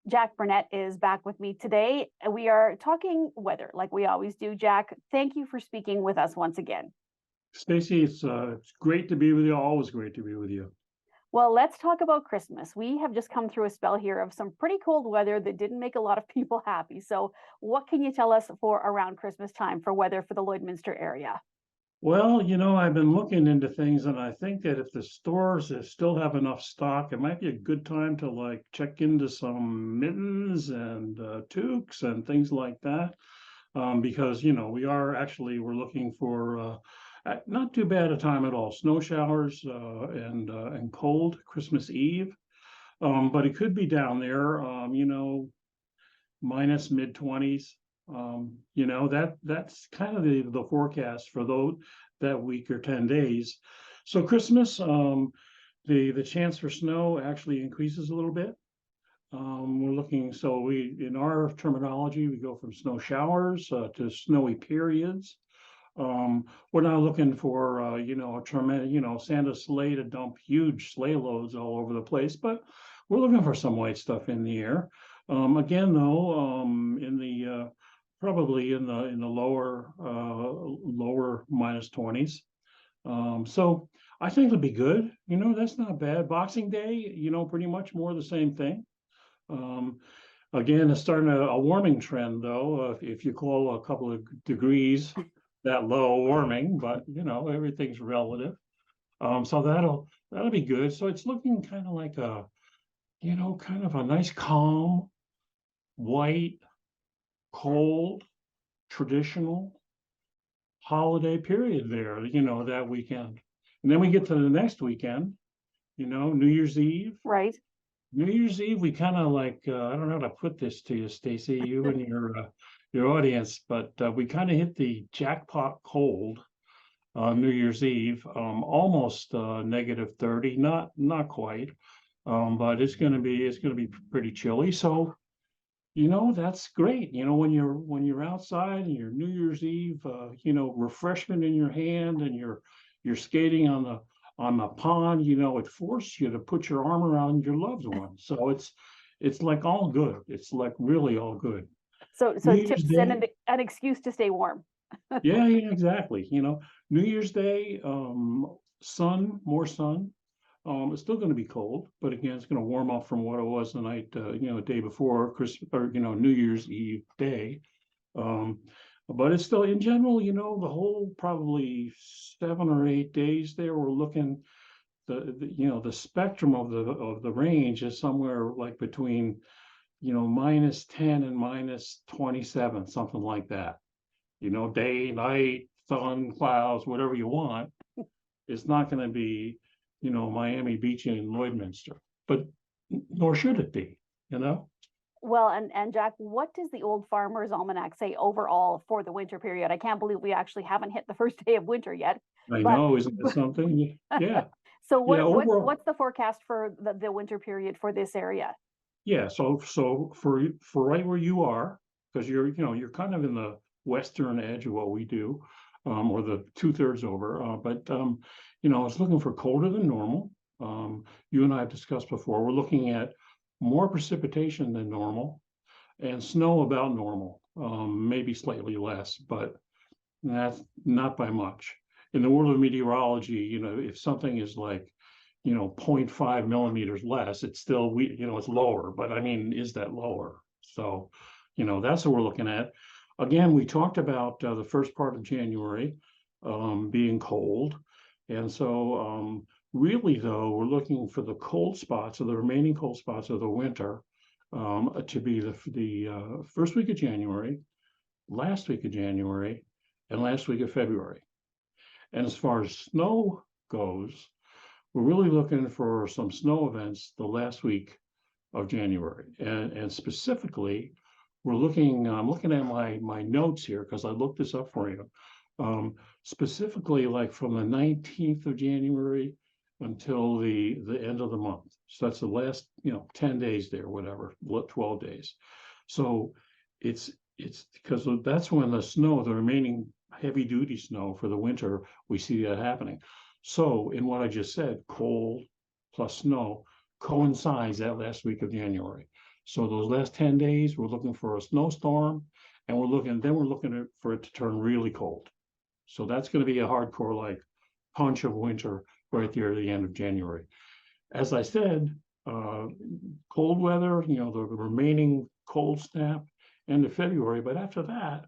Jack Burnett is back with me today. We are talking weather like we always do. Jack, thank you for speaking with us once again. Stacy, it's great to be with you. Always great to be with you. Well, let's talk about Christmas. We have just come through a spell here of some pretty cold weather that didn't make a lot of people happy. So, what can you tell us for around Christmas time for weather for the Lloydminster area? Well, I've been looking into things, and I think that if the stores still have enough stock, it might be a good time to like check into some mittens and toques and things like that. Because we're looking for not too bad a time at all. Snow showers and cold Christmas Eve. But it could be down there. Minus mid 20s. That's kind of the forecast for those that week or 10 days. So Christmas, the chance for snow actually increases a little bit. We're looking, so in our terminology, we go from snow showers to snowy periods. We're not looking for a tremendous, Santa's sleigh to dump huge sleigh loads all over the place, but we're looking for some white stuff in the air. Again, though, in the probably in the lower minus 20s. So I think it'll be good. That's not bad. Boxing Day, pretty much more the same thing. Again, it's starting a warming trend, though. If you call a couple of degrees that low warming, but everything's relative. So that'll be good. So it's looking kind of like kind of a nice calm, white, cold, traditional holiday period there, that weekend. And then we get to the next weekend, New Year's Eve. Right. New Year's Eve, we kind of like, I don't know how to put this to you, Stacy, you and your audience, but we kind of hit the jackpot cold on New Year's Eve, almost negative 30, not quite, but it's going to be pretty chilly. So that's great. When you're outside and your New Year's Eve, refreshment in your hand, and you're skating on the pond, it forces you to put your arm around your loved one. So it's like all good. It's like really all good. So New Year's tips and Day, an excuse to stay warm. yeah, exactly. New Year's Day, more sun. It's still going to be cold, but again, it's going to warm up from what it was the night, day before Christmas, or New Year's Eve day. Um, but it's still, in general, the whole probably 7 or 8 days there, we're looking the spectrum of the range is somewhere like between minus 10 and minus 27, something like that. Day, night, sun, clouds, whatever you want. It's not going to be Miami Beach and Lloydminster, but nor should it be. Well, and Jack, what does the Old Farmer's Almanac say overall for the winter period? I can't believe we actually haven't hit the first day of winter yet. I But know, isn't it something? Yeah. so Yeah, overall, what's the forecast for the winter period for this area? yeah, so for right where you are, because you're kind of in the western edge of what we do, or the 2/3 over, but it's looking for colder than normal. You and I have discussed before, we're looking at more precipitation than normal and snow about normal, maybe slightly less, but that's not by much. In the world of meteorology, if something is like 0.5 millimeters less, it's still, it's lower, but I mean, is that lower? So, that's what we're looking at. Again, we talked about the first part of January being cold. And so really, though, we're looking for the cold spots, or the remaining cold spots of the winter, to be the first week of January, last week of January, and last week of February. And as far as snow goes, we're really looking for some snow events the last week of January. And specifically, I'm looking at my notes here because I looked this up for you. Specifically, like from the 19th of January until the end of the month. So that's the last, 10 days there, whatever, 12 days. So it's because that's when the remaining heavy duty snow for the winter, we see that happening. So in what I just said, cold plus snow coincides that last week of January. So those last 10 days, we're looking for a snowstorm, and we're looking for it to turn really cold. So that's going to be a hardcore like punch of winter right there at the end of January. As I said, uh, cold weather, the remaining cold snap end of February, but after that,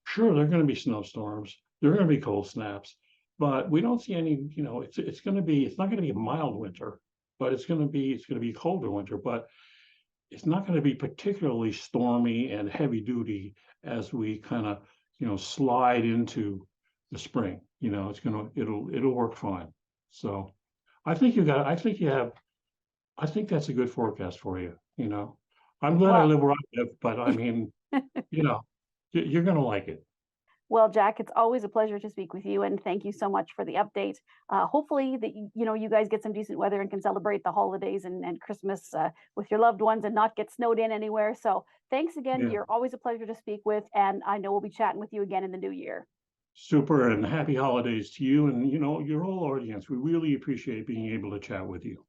sure, there are going to be snowstorms, there are going to be cold snaps, but we don't see any, it's not going to be a mild winter, but it's going to be a colder winter, but it's not going to be particularly stormy and heavy duty as we kind of, slide into the spring. It'll work fine. So I think that's a good forecast for you. I'm glad I Well, live where I live, but I mean, you know, you're going to like it. well, Jack, it's always a pleasure to speak with you, and thank you so much for the update. Hopefully that you guys get some decent weather and can celebrate the holidays and Christmas with your loved ones and not get snowed in anywhere. So thanks again. Yeah. You're always a pleasure to speak with, and I know we'll be chatting with you again in the new year. Super, and happy holidays to you and your whole audience. We really appreciate being able to chat with you.